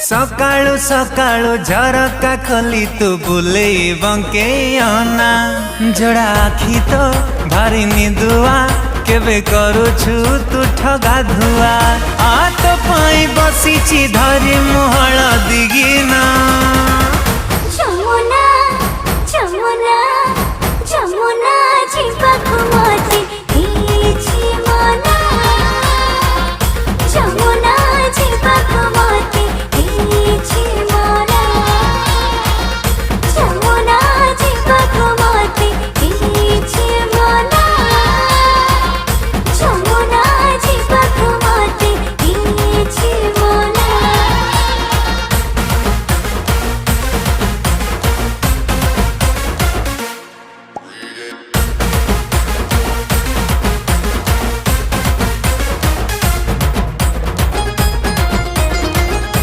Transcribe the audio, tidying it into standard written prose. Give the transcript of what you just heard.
सकाळु सकाळु झरका खोली तू बुले बंके अना जोड़ा आखी तो भारी निदुआ केबे करुछु तू ठगा धुआ आ तो पाई बसीची धरी मुहल दिगी ना